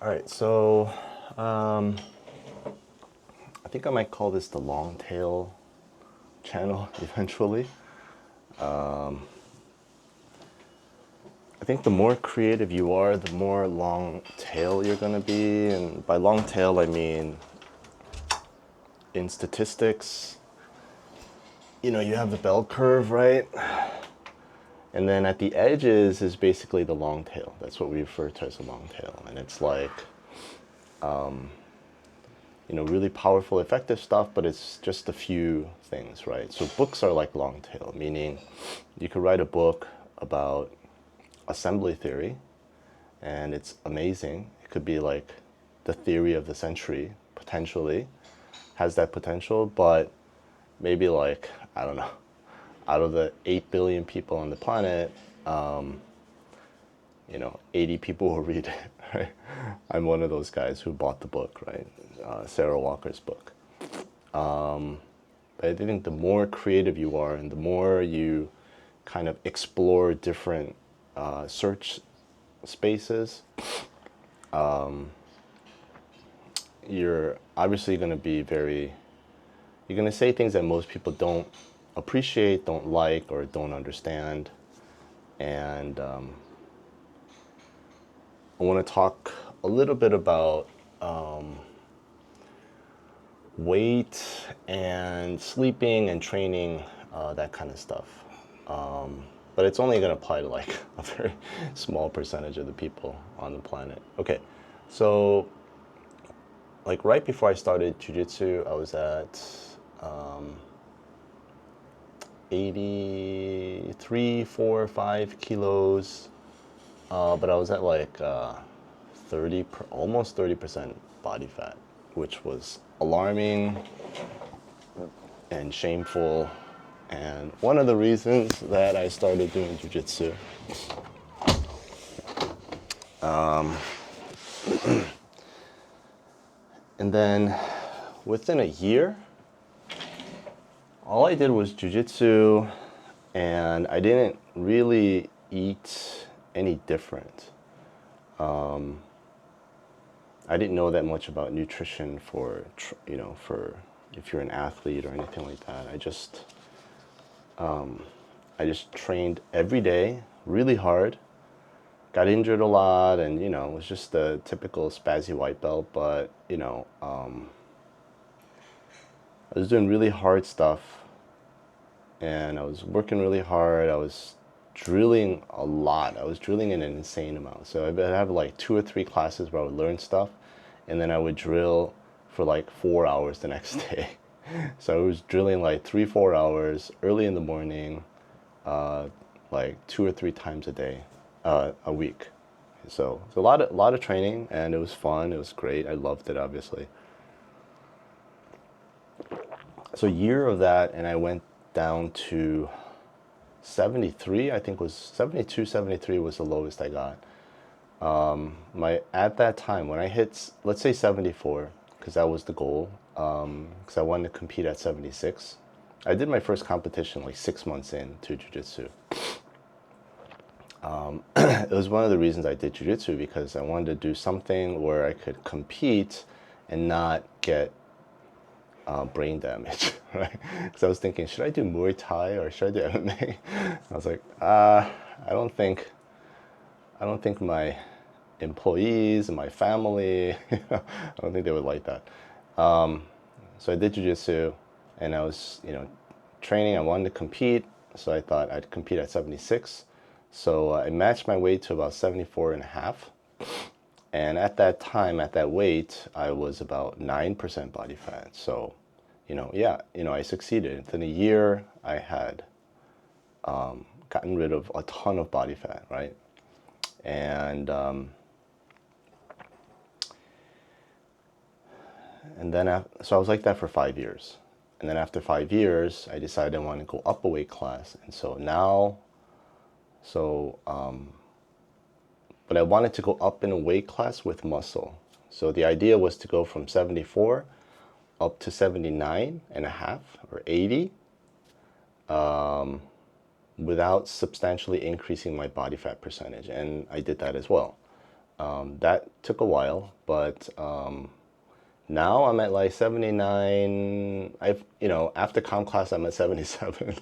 All right, so um, I think I might call this the long tail channel eventually. I think the more creative you are, the more long tail you're gonna be. And by long tail, I mean in statistics, you have the bell curve, right? And then at the edges is basically the long tail. That's what we refer to as a long tail. And it's like, really powerful, effective stuff, but it's just a few things, right? So books are like long tail, meaning you could write a book about assembly theory and it's amazing. It could be like the theory of the century, potentially, has that potential, but maybe like, I don't know, out of the 8 billion people on the planet, 80 people will read it, right? I'm one of those guys who bought the book, right? Sarah Walker's book. But I think the more creative you are and the more you kind of explore different search spaces, you're obviously going to be you're going to say things that most people don't appreciate, don't like, or don't understand. And I want to talk a little bit about weight and sleeping and training, that kind of stuff. But it's only going to apply to like a very small percentage of the people on the planet. Okay, so like right before I started jiu-jitsu, I was at 83, 4, 5 kilos, but I was at like 30, almost 30% body fat, which was alarming and shameful. And one of the reasons that I started doing jiu-jitsu. And then within a year, all I did was jiu-jitsu and I didn't really eat any different. I didn't know that much about nutrition for if you're an athlete or anything like that. I just trained every day, really hard. Got injured a lot, and it was just the typical spazzy white belt. But I was doing really hard stuff, and I was working really hard. I was drilling a lot. I was drilling in an insane amount. So I would have like 2 or 3 classes where I would learn stuff, and then I would drill for like 4 hours the next day. So I was drilling like 3, 4 hours early in the morning, like 2 or 3 times a day, a week. So it's a lot of training, and it was fun. It was great. I loved it, obviously. So a year of that, and I went down to 73. I think was 72, 73 was the lowest I got. At that time when I hit, let's say 74, because that was the goal, because I wanted to compete at 76. I did my first competition like 6 months into jiu-jitsu. It was one of the reasons I did jiu-jitsu, because I wanted to do something where I could compete and not get brain damage, right? Because I was thinking, should I do Muay Thai or should I do MMA? I was like, I don't think my employees and my family, I don't think they would like that. So I did jiu-jitsu, and I was, training. I wanted to compete, so I thought I'd compete at 76. So I matched my weight to about 74 and a half. And at that time, at that weight, I was about 9% body fat. So, I succeeded. Within a year, I had gotten rid of a ton of body fat, right? And then, so I was like that for 5 years. And then after 5 years, I decided I wanted to go up a weight class. And so now, but I wanted to go up in a weight class with muscle. So the idea was to go from 74 up to 79 and a half or 80, without substantially increasing my body fat percentage. And I did that as well. That took a while, but now I'm at like 79. After comp class, I'm at 77.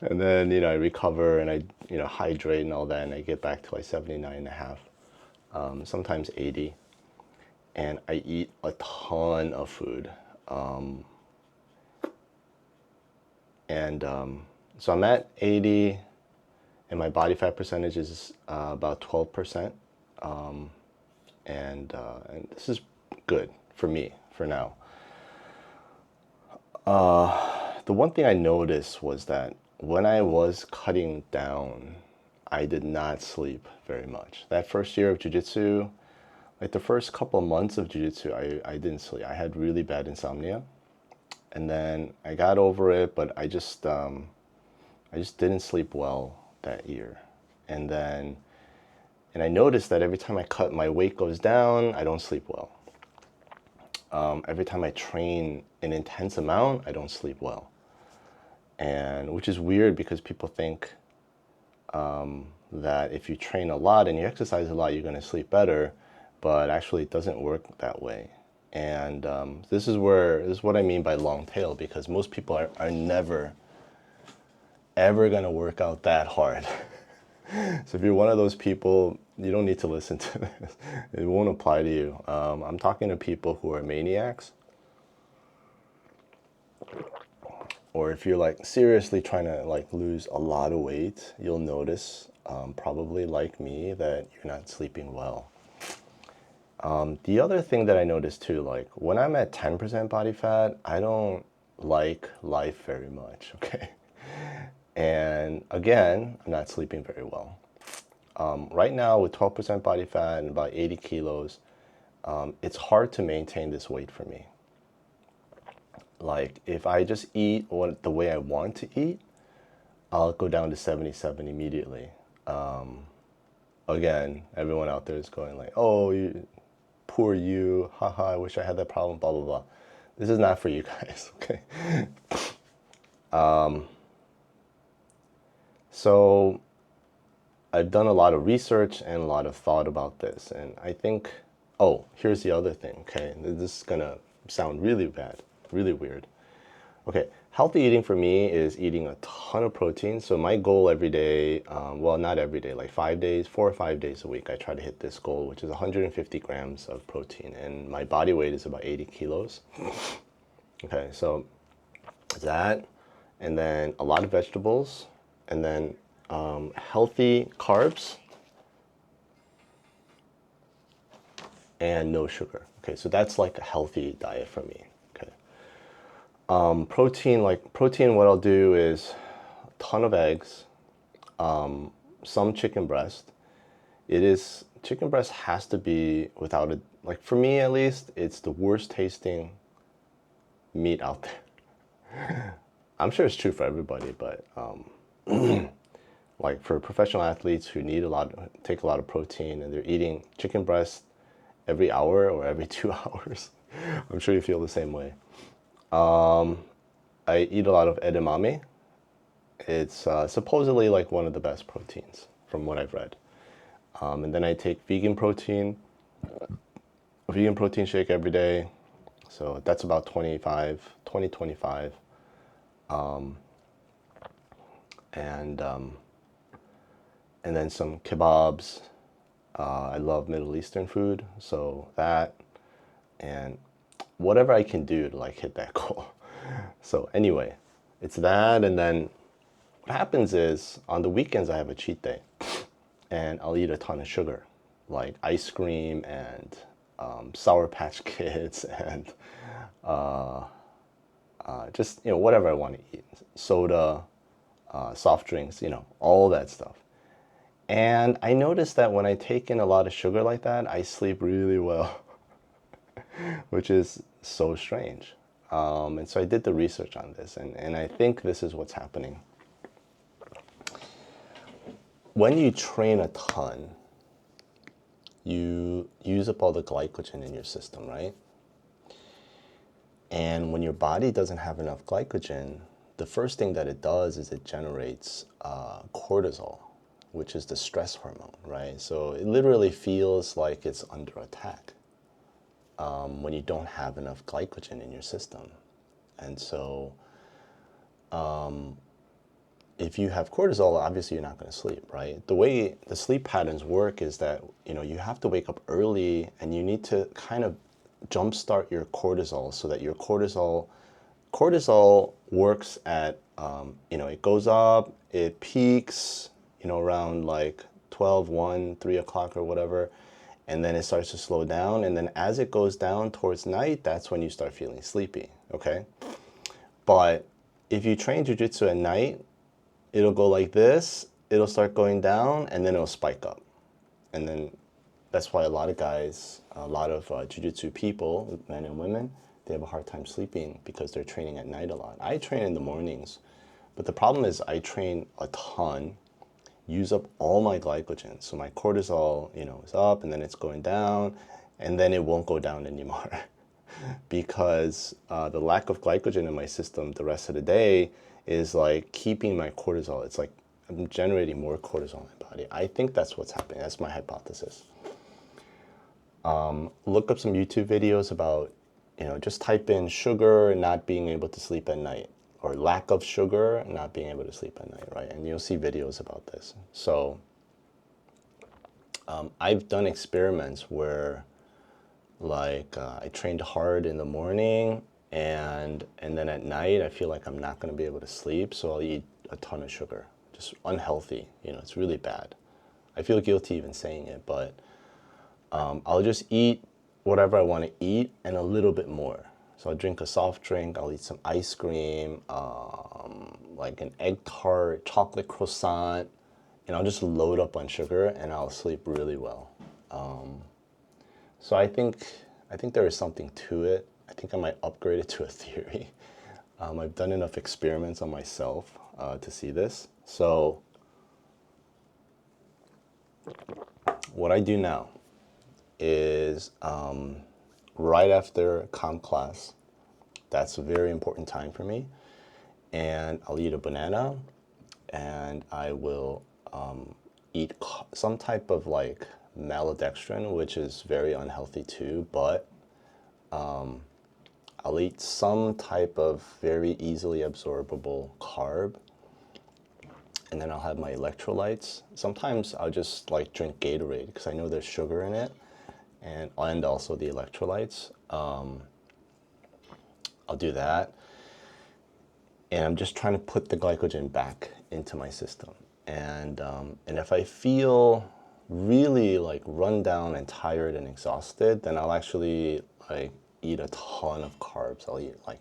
And then, I recover and I, hydrate and all that, and I get back to like 79 and a half, sometimes 80. And I eat a ton of food. So I'm at 80, and my body fat percentage is about 12%. And this is good for me for now. The one thing I noticed was that when I was cutting down, I did not sleep very much. That first year of jiu-jitsu, like the first couple of months of jiu-jitsu, I didn't sleep. I had really bad insomnia. And then I got over it, but I just didn't sleep well that year. And I noticed that every time I cut, my weight goes down, I don't sleep well. Every time I train an intense amount, I don't sleep well. And which is weird because people think that if you train a lot and you exercise a lot, you're going to sleep better, but actually it doesn't work that way. And this is what I mean by long tail, because most people are never, ever going to work out that hard. So if you're one of those people, you don't need to listen to this. It won't apply to you. I'm talking to people who are maniacs. Or if you're like seriously trying to like lose a lot of weight, you'll notice, probably like me, that you're not sleeping well. The other thing that I noticed too, like when I'm at 10% body fat, I don't like life very much, okay? And again, I'm not sleeping very well. Right now with 12% body fat and about 80 kilos, it's hard to maintain this weight for me. Like if I just eat the way I want to eat, I'll go down to 77 immediately. Again, everyone out there is going like, oh, poor you, haha, I wish I had that problem, blah, blah, blah. This is not for you guys, okay? So I've done a lot of research and a lot of thought about this, and I think, oh, here's the other thing, okay? This is gonna sound really bad, really weird. Okay, healthy eating for me is eating a ton of protein. So my goal every day, well, not every day, like 5 days, 4 or 5 days a week, I try to hit this goal, which is 150 grams of protein. And my body weight is about 80 kilos. Okay, so that, and then a lot of vegetables, and then healthy carbs, and no sugar. Okay, so that's like a healthy diet for me. Okay. Protein, what I'll do is a ton of eggs, some chicken breast. Chicken breast has to be without it. Like for me at least, it's the worst tasting meat out there. I'm sure it's true for everybody, but like for professional athletes who take a lot of protein, and they're eating chicken breast every hour or every 2 hours, I'm sure you feel the same way. I eat a lot of edamame. It's supposedly like one of the best proteins from what I've read. And then I take a vegan protein shake every day. So that's about 20, 25. And then some kebabs. I love Middle Eastern food, so that, and whatever I can do to like hit that goal. So anyway, it's that, and then what happens is on the weekends I have a cheat day, and I'll eat a ton of sugar, like ice cream and Sour Patch Kids and just whatever I want to eat, soda, soft drinks, all that stuff. And I noticed that when I take in a lot of sugar like that, I sleep really well, which is so strange. And so I did the research on this, and I think this is what's happening. When you train a ton, you use up all the glycogen in your system, right? And when your body doesn't have enough glycogen, the first thing that it does is it generates cortisol. which is the stress hormone, right? So it literally feels like it's under attack when you don't have enough glycogen in your system. And so if you have cortisol, obviously you're not going to sleep, right? The way the sleep patterns work is that, you have to wake up early and you need to kind of jumpstart your cortisol so that your cortisol works at, it goes up, it peaks, around like 12, 1, 3 o'clock or whatever, and then it starts to slow down. And then as it goes down towards night, that's when you start feeling sleepy, okay? But if you train jiu-jitsu at night, it'll go like this, it'll start going down, and then it'll spike up. And then that's why a lot of guys, a lot of jiu-jitsu people, men and women, they have a hard time sleeping because they're training at night a lot. I train in the mornings, but the problem is I train a ton, use up all my glycogen. So my cortisol, is up and then it's going down, and then it won't go down anymore because the lack of glycogen in my system the rest of the day is like keeping my cortisol. It's like I'm generating more cortisol in my body. I think that's what's happening. That's my hypothesis. Look up some YouTube videos about, just type in sugar not being able to sleep at night, or lack of sugar not being able to sleep at night, right? And you'll see videos about this. So I've done experiments where like I trained hard in the morning and then at night I feel like I'm not going to be able to sleep, so I'll eat a ton of sugar. Just unhealthy, it's really bad. I feel guilty even saying it, but I'll just eat whatever I want to eat and a little bit more. So I'll drink a soft drink, I'll eat some ice cream, like an egg tart, chocolate croissant, and I'll just load up on sugar and I'll sleep really well. So I think there is something to it. I think I might upgrade it to a theory. I've done enough experiments on myself to see this. So what I do now is right after comp class, that's a very important time for me, and I'll eat a banana and I will eat some type of like maltodextrin, which is very unhealthy too, but I'll eat some type of very easily absorbable carb, and then I'll have my electrolytes. Sometimes I'll just like drink Gatorade because I know there's sugar in it, and also the electrolytes. I'll do that, and I'm just trying to put the glycogen back into my system. And if I feel really like run down and tired and exhausted, then I'll actually like eat a ton of carbs. I'll eat like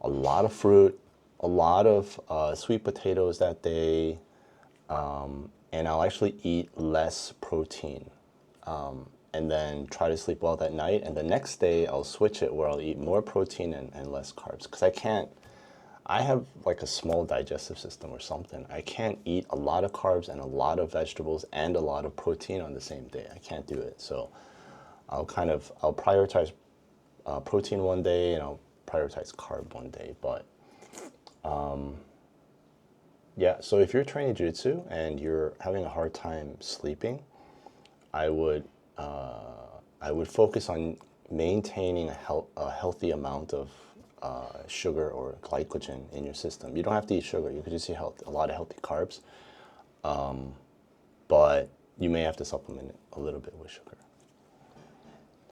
a lot of fruit, a lot of sweet potatoes that day, and I'll actually eat less protein, and then try to sleep well that night. And the next day I'll switch it where I'll eat more protein and less carbs, because I have like a small digestive system or something. I can't eat a lot of carbs and a lot of vegetables and a lot of protein on the same day. I can't do it. So I'll prioritize protein one day and I'll prioritize carb one day. But yeah, so if you're training jiu-jitsu and you're having a hard time sleeping, I would focus on maintaining a healthy amount of sugar or glycogen in your system. You don't have to eat sugar. You could just eat a lot of healthy carbs, but you may have to supplement it a little bit with sugar.